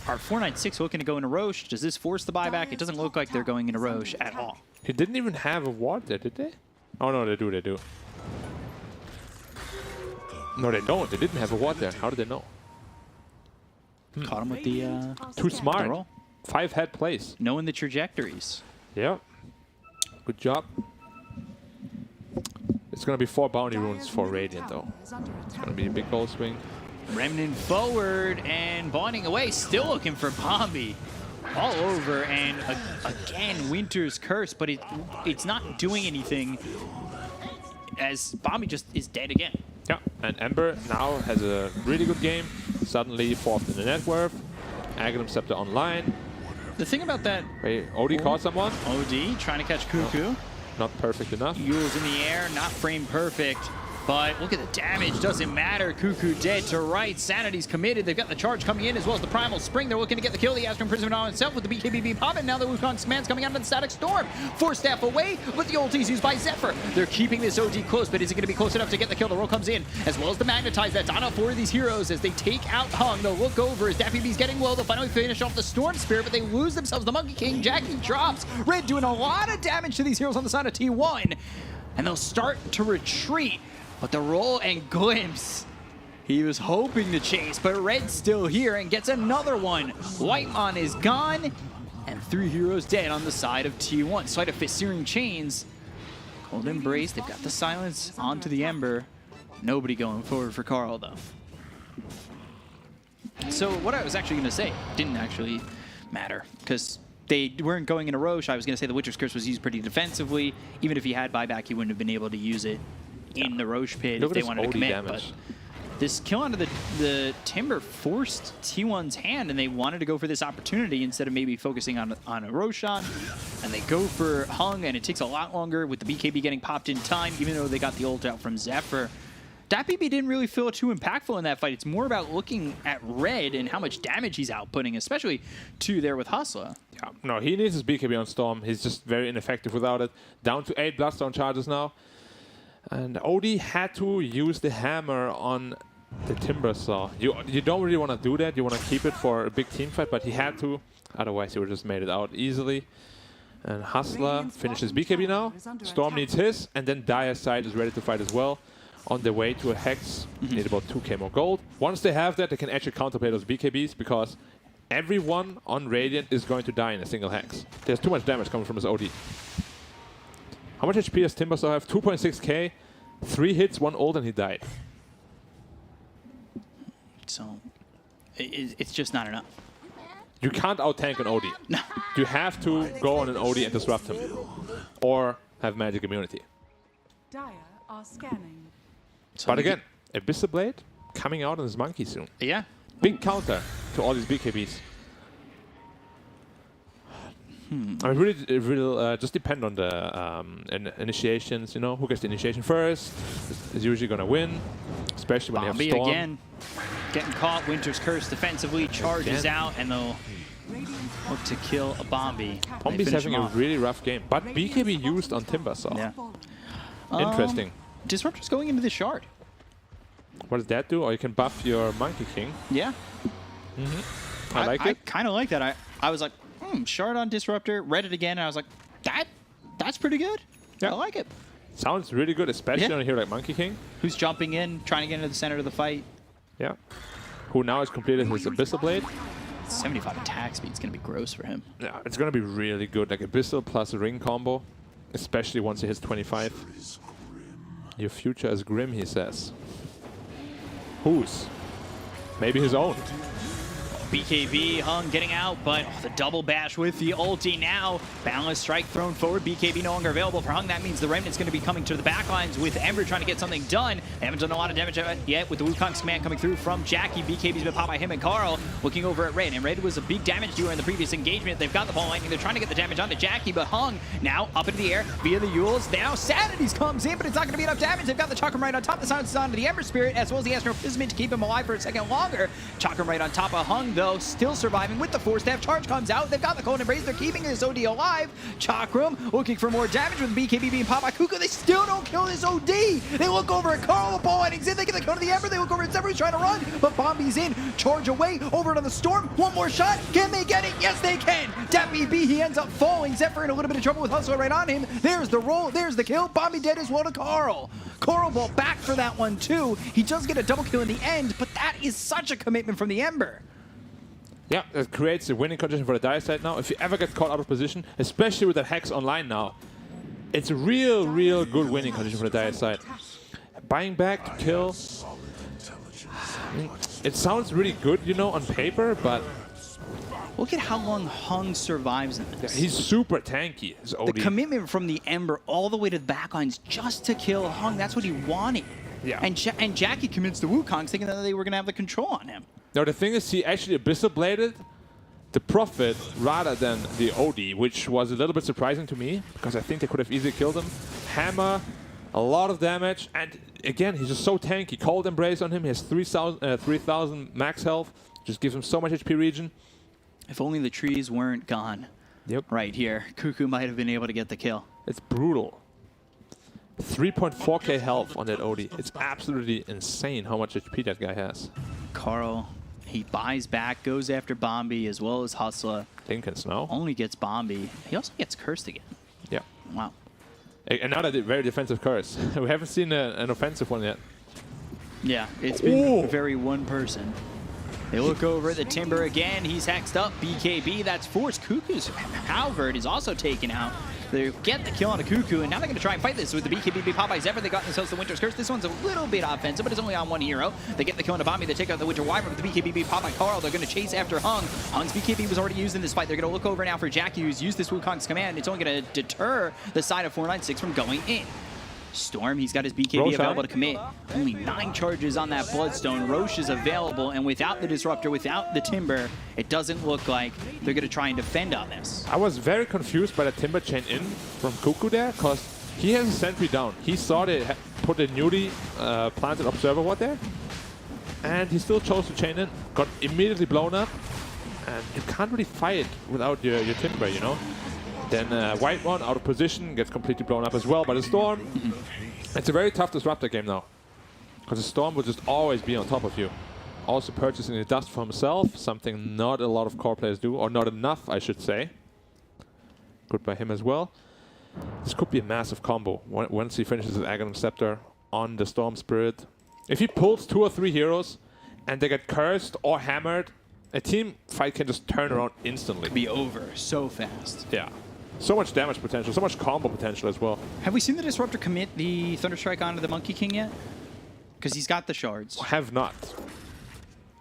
are 496 looking to go into Roche? Does this force the buyback? It doesn't look like they're going into Roche at all. He didn't even have a ward there, did they? Oh no, they do. No, they don't. They didn't have a ward there. How did they know? Caught him with the too smart. roll. 5-head plays. Knowing the trajectories. Yeah. Good job. It's going to be 4 bounty runes for Radiant, though. It's going to be a big goal swing. Remnant forward and bonding away. Still looking for Bombi. All over, and again, Winter's Curse, but it's not doing anything as Bombi just is dead again. Yeah, and Ember now has a really good game. Suddenly 4th in the net worth. Aghanim Scepter online. The thing about that... Wait, OD caught someone? OD trying to catch Cuckoo. No, not perfect enough. Yule's in the air, not frame perfect. But look at the damage, doesn't matter. Cuckoo dead to right. Sanity's committed. They've got the charge coming in as well as the Primal Spring. They're looking to get the kill. The Astral Imprisonment on himself with the BKB popping. Now the Wukong's commands coming out of the Static Storm. Force Staff away, but the ulti's used by Zephyr. They're keeping this OD close, but is it going to be close enough to get the kill? The roll comes in, as well as the Magnetize. That's on for these heroes as they take out Hung. They'll look over as Daffy B's getting low. They'll finally finish off the Storm Spirit, but they lose themselves. The Monkey King, Jackie drops. Red doing a lot of damage to these heroes on the side of T1. And they'll start to retreat. But the roll and glimpse, he was hoping to chase, but Red's still here and gets another one. Whitemon is gone, and 3 heroes dead on the side of T1. Sleight of Fist, Searing Chains, Cold Embrace, they've got the silence onto the Ember. Nobody going forward for Carl, though. So what I was actually going to say didn't actually matter, because they weren't going into Roche. I was going to say the Witcher's Curse was used pretty defensively. Even if he had buyback, he wouldn't have been able to use it in the Roche pit if they wanted to commit. But this kill onto the Timber forced T1's hand, and they wanted to go for this opportunity instead of maybe focusing on a Roche shot. And they go for Hung, and it takes a lot longer with the BKB getting popped in time, even though they got the ult out from Zephyr. Dappy didn't really feel too impactful in that fight. It's more about looking at Red and how much damage he's outputting, especially 2 there with Hustler. Yeah, no, he needs his BKB on Storm. He's just very ineffective without it. Down to 8 Bloodstone charges now. And Odie had to use the hammer on the Timber Saw. You don't really want to do that. You want to keep it for a big team fight, but he had to. Otherwise, he would have just made it out easily. And Hustler finishes BKB now. Storm needs his, and then Dire Side is ready to fight as well. On their way to a Hex, need about 2k more gold. Once they have that, they can actually counterplay those BKBs, because everyone on Radiant is going to die in a single Hex. There's too much damage coming from his OD. How much HP does Timber Saw have? 2.6k, 3 hits, 1 ult, and he died. So, it's just not enough. You can't out-tank an OD. No. You have to go on an OD and disrupt him. Or have magic immunity. Dire are scanning. So but again, Abyssal Blade coming out on his Monkey soon. Yeah. Big counter to all these BKBs. I mean, really, it will just depend on the initiations, you know, who gets the initiation first is usually going to win, especially when Bombi you have Storm. Again, getting caught, Winter's Curse defensively, charges out, and they'll look to kill a Bombi. Bombi's having a really rough game, but BKB used on Timber Saw. Yeah. Interesting. Disruptor's going into the Shard. What does that do? Or you can buff your Monkey King. Yeah. I like it. I kind of like that. I was like, Shard on Disruptor, read it again, and I was like, that's pretty good. Yeah. I like it. Sounds really good, especially Yeah. on a hero like Monkey King. Who's jumping in, trying to get into the center of the fight. Yeah. Who now has completed his Abyssal Blade. 75 attack speed is going to be gross for him. Yeah, it's going to be really good. Like Abyssal plus a ring combo, especially once he hits 25. Your future is grim, he says. Whose? Maybe his own. BKB, Hung getting out, but the double bash with the ulti now. Boundless strike thrown forward. BKB no longer available for Hung. That means the Remnant's going to be coming to the backlines with Ember trying to get something done. They haven't done a lot of damage yet with the Wukong's command coming through from Jackie. BKB's been popped by him and Carl. Looking over at Red, and Red was a big damage dealer in the previous engagement. They've got the ball lightning. They're trying to get the damage onto Jackie, but Hung now up into the air via the Yules. Now Sanity's comes in, but it's not going to be enough damage. They've got the Chakram right on top. The silence is onto the Ember Spirit, as well as the Astro Pismint to keep him alive for a second longer. Chakram right on top of Hung, though, still surviving with the Force Staff. Charge comes out. They've got the Cold Embrace. They're keeping this OD alive. Chakram looking for more damage with BKB being popped by Kuko. They still don't kill this OD. They look over at Carl. The ball lightning's in. They get the cone to the Ember. They look over at Zephyr who's trying to run, but Bombi's in. Charge away over to the Storm. One more shot. Can they get it? Yes, they can. Dappy B, he ends up falling. Zephyr in a little bit of trouble with Hustler right on him. There's the roll. There's the kill. Bombi dead as well to Carl. Carl ball back for that one too. He does get a double kill in the end, but that is such a commitment from the Ember. Yeah, that creates a winning condition for the Dire side now. If you ever get caught out of position, especially with that Hex online now, it's a real good winning condition for the Dire side. Buying back to kill. It sounds really good, you know, on paper, but Look at how long Hung survives in this. he's super tanky. His OD. The commitment from the Ember all the way to the backlines just to kill Hung, that's what he wanted. Yeah. And Jackie commits to Wukongs thinking that they were going to have the control on him. Now the thing is, he actually Abyssal Bladed the Prophet rather than the OD, which was a little bit surprising to me, because I think they could have easily killed him. Hammer, a lot of damage, and again, he's just so tanky. Cold Embrace on him, he has 3,000 max health, just gives him so much HP regen. If only the trees weren't gone. Yep. Right here. Cuckoo might have been able to get the kill. It's brutal. 3.4k health on that OD. It's absolutely insane how much HP that guy has. Carl, he buys back, goes after Bombi as well as Hustler. Lincoln's now. Only gets Bombi. He also gets cursed again. Yeah. Wow. Another very defensive curse. We haven't seen an offensive one yet. Yeah, it's been Ooh. very one person. They look over at the Timber again. He's hexed up. BKB, that's forced. Cuckoo's Halberd is also taken out. They get the kill on a Cuckoo, and now they're going to try and fight this with the BKB being popped by Zephyr. They got themselves the Winter's Curse. This one's a little bit offensive, but it's only on one hero. They get the kill on a Bombi. They take out the Winter Wyvern with the BKB being popped by Carl. They're going to chase after Hung. Hung's BKB was already used in this fight. They're going to look over now for Jackie, who's used this Wukong's command. It's only going to deter the side of 496 from going in. Storm, he's got his BKB Roche available out. to commit. Only 9 charges on that Bloodstone. Roche is available, and without the Disruptor, without the Timber, it doesn't look like they're going to try and defend on this. I was very confused by the Timber chain in from Cuckoo there, because he has a sentry down. He saw they put a newly planted Observer Ward there, and he still chose to chain in. Got immediately blown up, and you can't really fight without your Timber, you know? Then White One out of position, gets completely blown up as well by the Storm. It's a very tough Disruptor game now, because the Storm will just always be on top of you. Also purchasing the dust for himself, something not a lot of core players do, or not enough, I should say. Good by him as well. This could be a massive combo once he finishes his Aghanim Scepter on the Storm Spirit. If he pulls 2 or 3 heroes and they get cursed or hammered, a team fight can just turn around instantly. Be over so fast. Yeah. So much damage potential, so much combo potential as well. Have we seen the Disruptor commit the Thunderstrike onto the Monkey King yet? Because he's got the shards. Have not.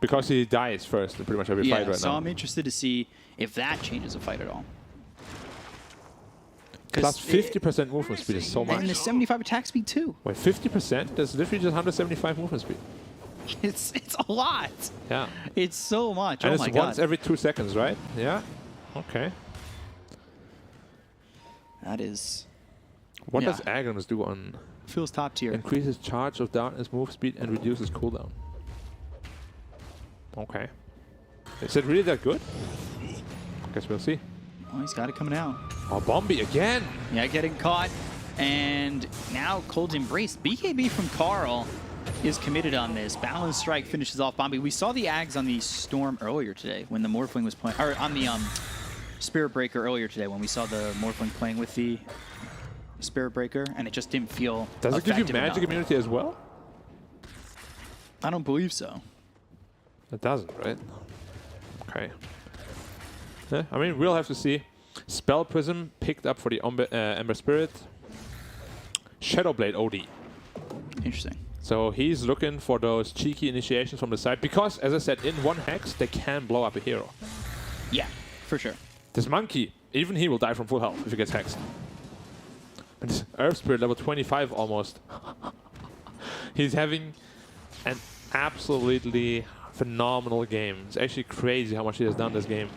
Because he dies first in pretty much every fight right so now. I'm interested to see if that changes the fight at all. Plus 50% movement speed is so much. And the 75 attack speed too. Wait, 50%? That's literally just 175 movement speed. It's a lot. Yeah. It's so much. And Oh it's my god. once every 2 seconds, right? Yeah. Okay. That is. What Yeah. does Aghanim do on... Feels top tier. Increases charge of darkness move speed and reduces cooldown. Okay. Is it really that good? Guess we'll see. Oh, he's got it coming out. Oh, Bombi again! Yeah, getting caught. And now Cold's Embrace. BKB from Carl. is committed on this. Balance Strike finishes off Bombi. We saw the Ags on the Storm earlier today when the Morphling was playing, or on the Spirit Breaker earlier today when we saw the Morphling playing with the Spirit Breaker, and it just didn't feel Does it give you effective magic enough. immunity as well? I don't believe so. It doesn't, right? Okay. Yeah, I mean, we'll have to see. Spell Prism picked up for the Ember Spirit. Shadowblade OD. Interesting. So he's looking for those cheeky initiations from the side because, as I said, in one hex, they can blow up a hero. Yeah, for sure. This monkey, even he will die from full health if he gets hexed. And this Earth Spirit, level 25 almost. He's having an absolutely phenomenal game. It's actually crazy how much he has done this game.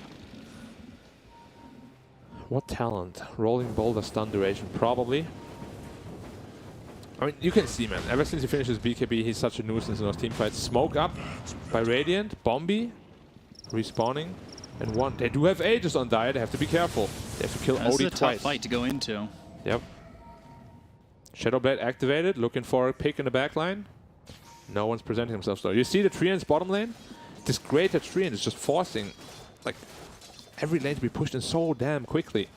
What talent? Rolling Boulder stun duration, probably. I mean, you can see, man, ever since he finishes BKB, he's such a nuisance in those teamfights. Smoke up by Radiant, Bombi, respawning, and one. They do have Aegis on Dire, they have to be careful. They have to kill This Odie is a twice. tough fight to go into. Yep. Shadowblade activated, looking for a pick in the backline. No one's presenting themselves though. You see the Treant's bottom lane? This great Treant is just forcing, like, every lane to be pushed in so damn quickly.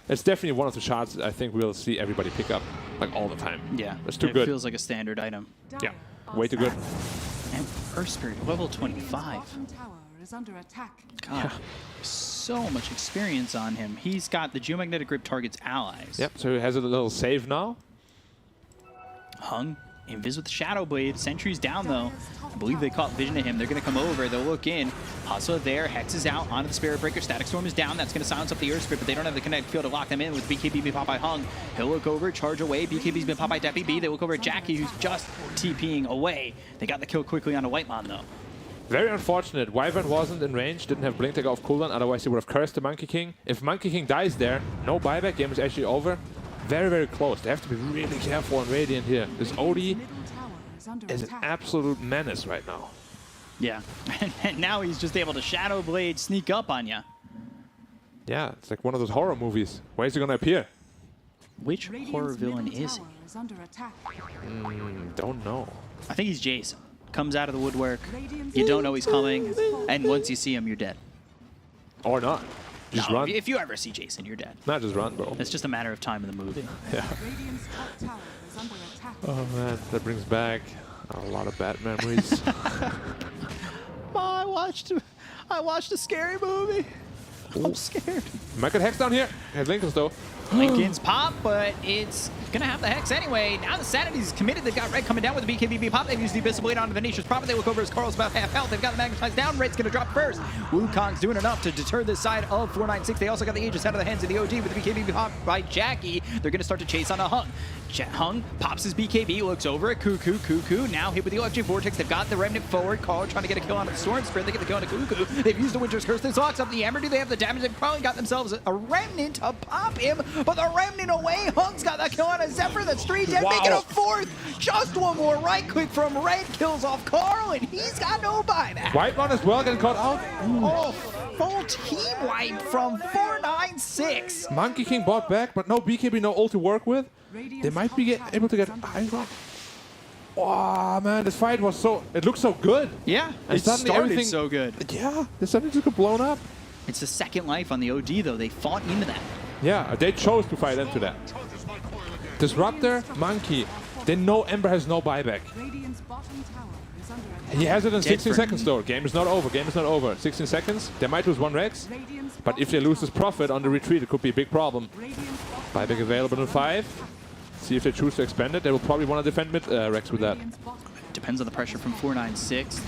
It's definitely one of the shots that I think we'll see everybody pick up, like, all the time. Yeah, It's too it good. feels like a standard item. Yeah, way too good. And Earth Spirit, level 25. Bottom tower is under attack. God, so much experience on him. He's got the Geomagnetic Grip targets allies. Yep, so he has a little save now. Hung, invis with the Shadow Blade. Sentry's down though. I believe they caught vision of him. They're going to come over. They'll look in. Hustle there. Hex is out onto the Spirit Breaker. Static Storm is down. That's going to silence up the Earth Spirit, but they don't have the kinetic field to lock them in with BKB being popped by Hung. He'll look over, charge away. BKB's been popped by Deppy B. They look over at Jackie, who's just TPing away. They got the kill quickly on a Whitemon though. Very unfortunate. Wyvern wasn't in range, didn't have Blink Tag off cooldown, otherwise he would have cursed the Monkey King. If Monkey King dies there, no buyback, game is actually over. Very, very close. They have to be really careful on Radiant here. This Odie Middle tower is under is an attack. absolute menace right now. Yeah, and now he's just able to Shadow Blade sneak up on you. Yeah, it's like one of those horror movies. Where's he gonna appear? Which Radiant's horror villain middle is he? tower is under attack. Don't know. I think he's Jason. Comes out of the woodwork. You don't know he's coming, and once you see him, you're dead. Or not. Just No, run. if you ever see Jason, you're dead. Not just run, bro. It's just a matter of time in the movie. Yeah. Radiant's top tower is under attack. Oh man, that brings back a lot of bad memories. I watched a scary movie. I'm scared. Might get Hex down here. Has Lincoln's though. Lincoln's pop, but it's gonna have the Hex anyway. Now the Sanity's committed. They've got Red coming down with the BKB pop. They've used the Abyssal Blade onto Venetia's Prophet. They look over as Carl's about half health. They've got the Magnetized down. Red's gonna drop first. Wukong's doing enough to deter this side of 496. They also got the Aegis out of the hands of the OG with the BKB pop by Jackie. They're gonna start to chase on a Hung. Hung pops his BKB, looks over at Cuckoo. Cuckoo now hit with the OFJ Vortex. They've got the Remnant forward. Carl trying to get a kill on the Storm Spirit. They get the kill on the Cuckoo. They've used the Winter's Curse. This locks up the Ember. Do they have the damage? They've probably got themselves a Remnant to pop him, but the Remnant away. Hung's got that kill on a Zephyr. That's 3 dead. Wow. Making a 4th. Just one more right click from Red kills off Carl, and he's got no buyback. Whitemon as well getting caught out. Oh, full team wipe from 496. Monkey King bought back, but no BKB, no ult to work with. Radiant's They might top be tower able to get is under high attack. ground. Oh man, this fight was it looked so good. Yeah, And it suddenly started everything- so good. Yeah, they suddenly just got blown up. It's the second life on the OD, though. They fought into that. Yeah, they chose to fight into that. Disruptor, Monkey. They know Ember has no buyback. Radiant's bottom tower is under attack. He has it in 16 for- seconds though. Game is not over. Game is not over. 16 seconds. They might lose one Rex. Radiant's But if they bottom lose this tower profit on the retreat, it could be a big problem. Radiant's bottom Buyback available in 5. See if they choose to expand it. They will probably want to defend mid Rex with that. Radiant's bottom Depends on the pressure from 496.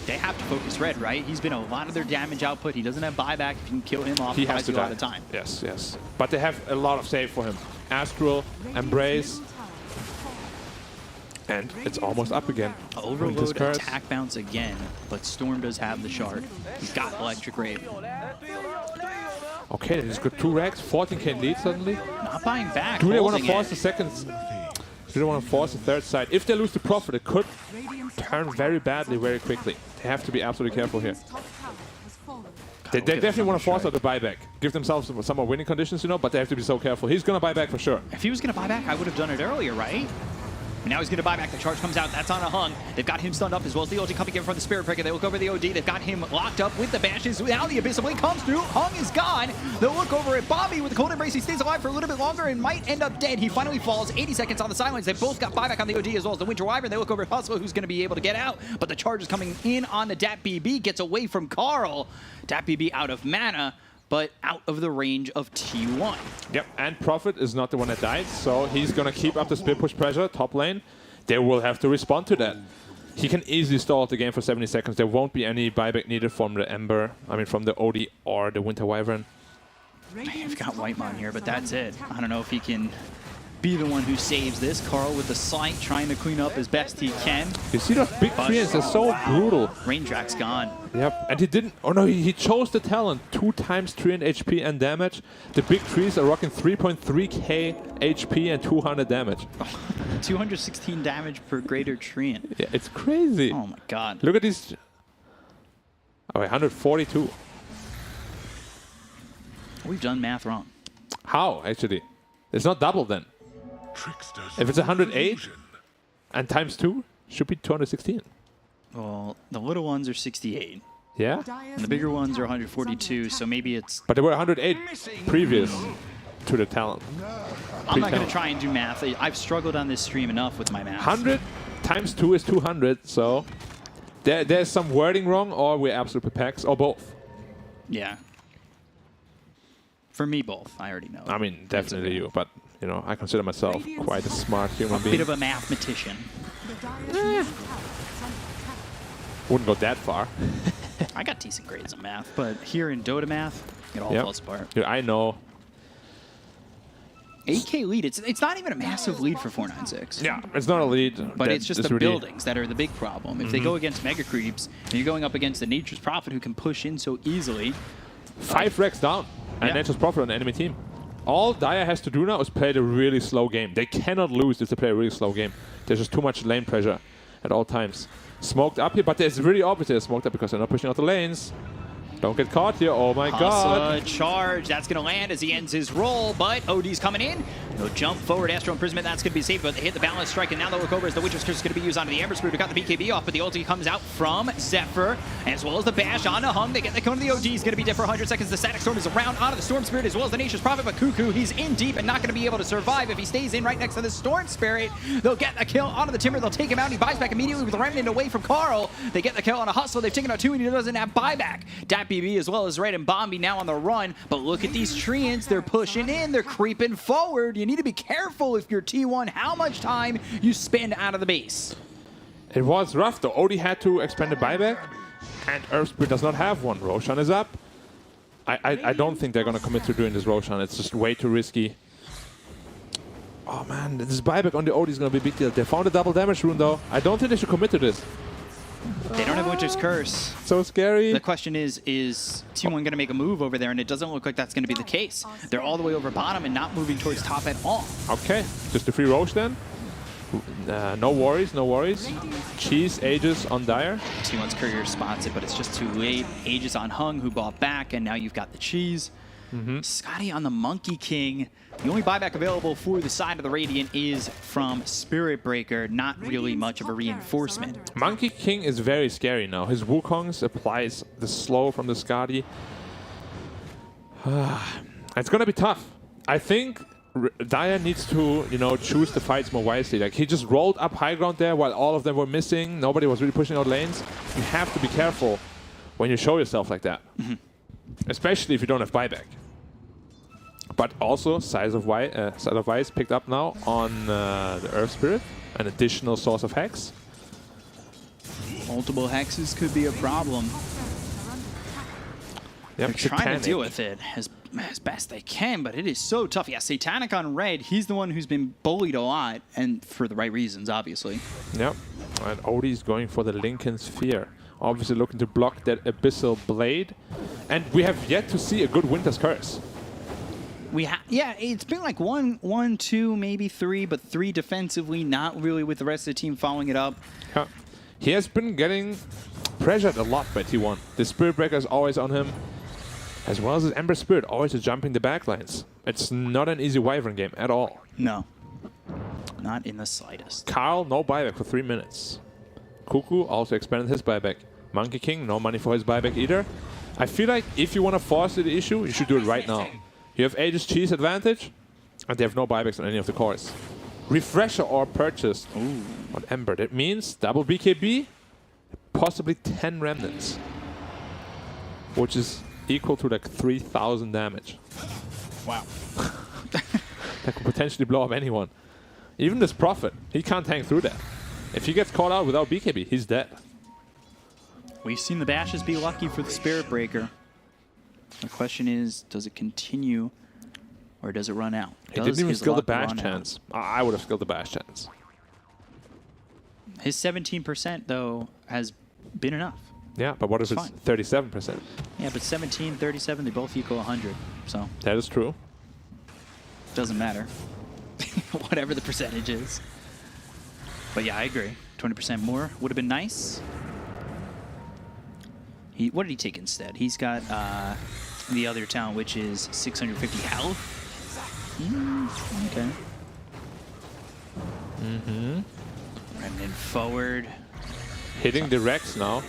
They have to focus Red, right? He's been a lot of their damage output. He doesn't have buyback. If you can kill him off, He it has buys to you a lot die. of time. Yes, yes. But they have a lot of save for him. Astral, Embrace, middle tower and it's almost up again. Overload, Winter's Curse. attack bounce again, but Storm does have the shard. He's got Electric Rave. Okay, they just got 2 Rex, 14k lead suddenly. Not buying back. Do they want to holding force it. the second? Do they want to force the third side? If they lose the profit, it could Radiant's turn very badly very quickly. They have to be absolutely careful here. top tower has fallen. They look at definitely him want on to the force out the buyback. Give themselves some more winning conditions, you know, but they have to be so careful. He's going to buy back for sure. If he was going to buy back, I would have done it earlier, right? And now he's going to buy back. The charge comes out. That's on a Hung. They've got him stunned up as well as the ulti coming in from the Spirit Breaker. They look over the OD. They've got him locked up with the bashes. Now the Abyssal Blade comes through. Hung is gone. They'll look over at Bobby with the Cold Embrace. He stays alive for a little bit longer and might end up dead. He finally falls. 80 seconds on the sidelines. They both got buyback on the OD as well as the Winter Wyvern. They look over at Hustler, who's going to be able to get out. But the charge is coming in on the DPC. Gets away from Carl. DPC out of mana, but out of the range of T1. Yep, and Prophet is not the one that died, so he's going to keep up the speed push pressure, top lane. They will have to respond to that. He can easily stall the game for 70 seconds. There won't be any buyback needed from the Ember, from the OD or the Winter Wyvern. I've got Whitemon here, but that's it. I don't know if he can be the one who saves this. Carl with the sight, trying to clean up as best he can. You see those big trees, they're so brutal. Rainjack's gone. Yep, and he didn't, oh no, he chose the talent. 2 times 300 HP and damage. The big trees are rocking 3.3k HP and 200 damage. 216 damage per greater treant. Yeah, it's crazy. Oh my god. Look at these. Oh, wait, 142. We've done math wrong. How, actually? It's not double then. If it's 108 and times 2, should be 216. Well, the little ones are 68. Yeah? And the bigger ones are 142, so maybe it's... But they were 108 previous to the talent. I'm not going to try and do math. I've struggled on this stream enough with my math. 100 times 2 is 200, so there's some wording wrong, or we're absolute packs, or both. Yeah. For me, both. I already know. I mean, definitely you, but, you know, I consider myself quite a smart human being. Bit of a mathematician. Wouldn't go that far. I got decent grades in math, but here in Dota math, it all falls apart. Dude, I know. 8K lead. It's not even a massive lead for 496. Yeah, it's not a lead. But it's just the buildings that are the big problem. If they go against Mega Creeps, and you're going up against the Nature's Prophet who can push in so easily. 5 wrecks down. And Nature's Prophet on the enemy team. All Dire has to do now is play the really slow game. They cannot lose if they play a really slow game. There's just too much lane pressure at all times. Smoked up here, but it's really obvious they're smoked up because they're not pushing out the lanes. Don't get caught here. Oh my god. Charge. That's going to land as he ends his roll, but OD's coming in. He'll jump forward. Astral Imprisonment. That's going to be safe, but they hit the balance strike, and now they'll look over as the Witcher's Curse is going to be used onto the Ember Spirit, who got the BKB off, but the ulti comes out from Zephyr, as well as the bash on a Hung. They get the kill to the OD. He's going to be dead for 100 seconds. The Static Storm is around onto the Storm Spirit, as well as the Nature's Prophet, but Cuckoo, he's in deep and not going to be able to survive if he stays in right next to the Storm Spirit. They'll get a kill onto the Timber. They'll take him out. He buys back immediately with the Remnant away from Carl. They get the kill on a Hustle. They've taken out 2, and he doesn't have buyback. DPC as well as Red and Bombi now on the run, but look at these treants. They're pushing in. They're creeping forward. You need to be careful if you're T1 how much time you spend out of the base. It was rough though. Odie had to expend a buyback, and Earthspirit does not have one. Roshan is up. I don't think they're going to commit to doing this Roshan. It's just way too risky. Oh man, this buyback on the Odie is going to be a big deal. They found a double damage rune though. I don't think they should commit to this. They don't have Winter's Curse. So scary. The question is T1 going to make a move over there? And it doesn't look like that's going to be the case. They're all the way over bottom and not moving towards top at all. Okay, just a free Roche then. No worries, no worries. Cheese Aegis on Dire. T1's courier spots it, but it's just too late. Aegis on Hung, who bought back, and now you've got the Cheese. Scotty on the Monkey King. The only buyback available for the side of the Radiant is from Spirit Breaker. Not really much of a reinforcement. Monkey King is very scary now. His Wukongs applies the slow from the Skadi. It's gonna be tough. I think Dire needs to, you know, choose the fights more wisely. Like, he just rolled up high ground there while all of them were missing. Nobody was really pushing out lanes. You have to be careful when you show yourself like that. Especially if you don't have buyback. But also, Size of Wise picked up now on the Earth Spirit, an additional source of hex. Multiple hexes could be a problem. Yep, They're trying to deal with it as best they can, but it is so tough. Yeah, Satanic on red, he's the one who's been bullied a lot, and for the right reasons, obviously. Yep, and Odie's going for the Lincoln Sphere. Obviously looking to block that Abyssal Blade. And we have yet to see a good Winter's Curse. Yeah, it's been like one, two, maybe 3, but 3 defensively, not really with the rest of the team following it up. Yeah. He has been getting pressured a lot by T1. The Spirit Breaker is always on him, as well as his Ember Spirit, always jumping the backlines. It's not an easy Wyvern game at all. No. Not in the slightest. Carl, no buyback for 3 minutes. Cuckoo also expanded his buyback. Monkey King, no money for his buyback either. I feel like if you want to force the issue, you should do it right now. You have Aegis Cheese advantage, and they have no buybacks on any of the cores. Refresher or purchase on Ember. That means double BKB, possibly 10 remnants, which is equal to like 3,000 damage. Wow. That could potentially blow up anyone. Even this Prophet, he can't hang through that. If he gets caught out without BKB, he's dead. We've seen the Bashes be lucky for the Spirit Breaker. The question is, does it continue or does it run out? He didn't even skill the Bash chance. I would have skilled the Bash chance. His 17% though has been enough. Yeah, but what if it's 37%? Yeah, but 17, 37, they both equal 100. So That is true. doesn't matter. Whatever the percentage is. But yeah, I agree. 20% more would have been nice. What did he take instead? He's got the other talent, which is 650 health. Okay. Remnant forward. Hitting the Rex now.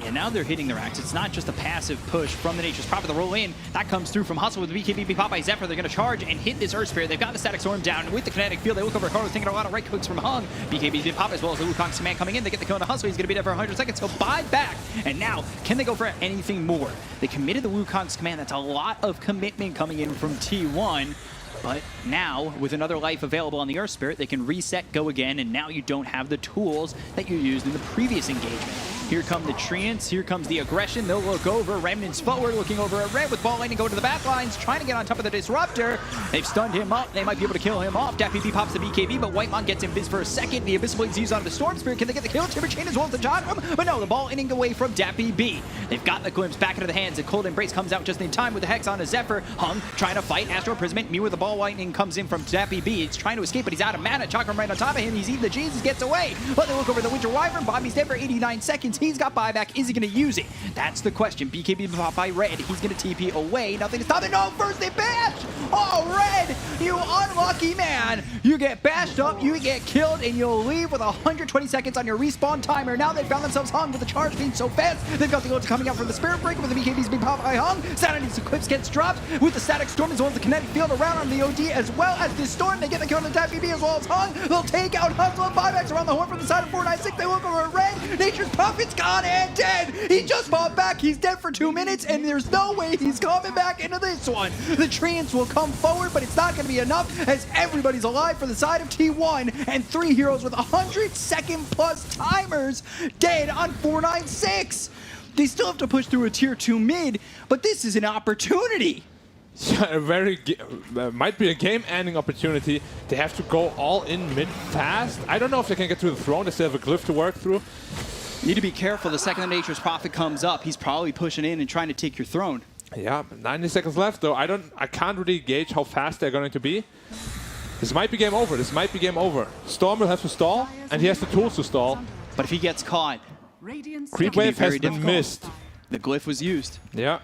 Yeah, now they're hitting the racks. It's not just a passive push from the Nature's Prophet. The roll in. That comes through from Hustle with the BKB pop by Zephyr. They're going to charge and hit this Earth Spirit. They've got the Static Storm down. With the Kinetic Field, they look over Carlos, thinking a lot of right clicks from Hung. BKB pop as well as the Wukong's command coming in. They get the kill on Hustle. He's going to be there for 100 seconds. He'll buy back. And now, can they go for anything more? They committed the Wukong's command. That's a lot of commitment coming in from T1. But now, with another life available on the Earth Spirit, they can reset, go again, and now you don't have the tools that you used in the previous engagement. Here come the Treants, here comes the aggression. They'll look over, Remnants forward, looking over at Red with ball lightning going to the back lines, trying to get on top of the Disruptor. They've stunned him up, they might be able to kill him off. DPC pops the BKB, but Whitemon gets him biz for a second. The Abyssal Blade's used on the Storm Spirit. Can they get the kill? Timber Chain as well as the Chakram, but no, the ball lightning away from DPC. They've got the glimpse back into the hands, and Cold Embrace comes out just in time with the Hex on a Zephyr. Hung trying to fight, Astral Imprisonment, Mew with the ball lightning comes in from DPC. It's trying to escape, but he's out of mana. Chakram right on top of him, he's eating the Jesus, gets away. But they look over the Winter Wyvern, Bobby's dead for 89 seconds. He's got buyback. Is he going to use it? That's the question. BKB pop by Red. He's going to TP away. Nothing to stop it. No, first they bash! Oh, Red, you unlucky man. You get bashed up, you get killed, and you'll leave with 120 seconds on your respawn timer. Now they've found themselves Hung with the charge being so fast. They've got the ult coming out from the Spirit Breaker with the BKBs being popped by Hung. Sanity's Eclipse gets dropped with the Static Storm as well as the Kinetic Field around on the OD as well as this Storm. They get the kill on the DPC as well as Hung. They'll take out Hustle and buybacks around the horn from the side of 496. They look over at Red. Nature's Prophet's gone and dead. He just popped back. He's dead for 2 minutes, and there's no way he's coming back into this one. The Treants will come forward, but it's not going to be enough as everybody's alive for the side of T1, and 3 heroes with 100-second plus timers dead on 496. They still have to push through a tier 2 mid, but this is an opportunity. Yeah, might be a game-ending opportunity. They have to go all in mid fast. I don't know if they can get to the throne. They still have a glyph to work through. You need to be careful. The second the Nature's Prophet comes up, he's probably pushing in and trying to take your throne. Yeah, 90 seconds left though. I can't really gauge how fast they're going to be. This might be game over. This might be game over. Storm will have to stall, and he has the tools to stall. But if he gets caught, Creep wave has been missed. the glyph was used. Yeah.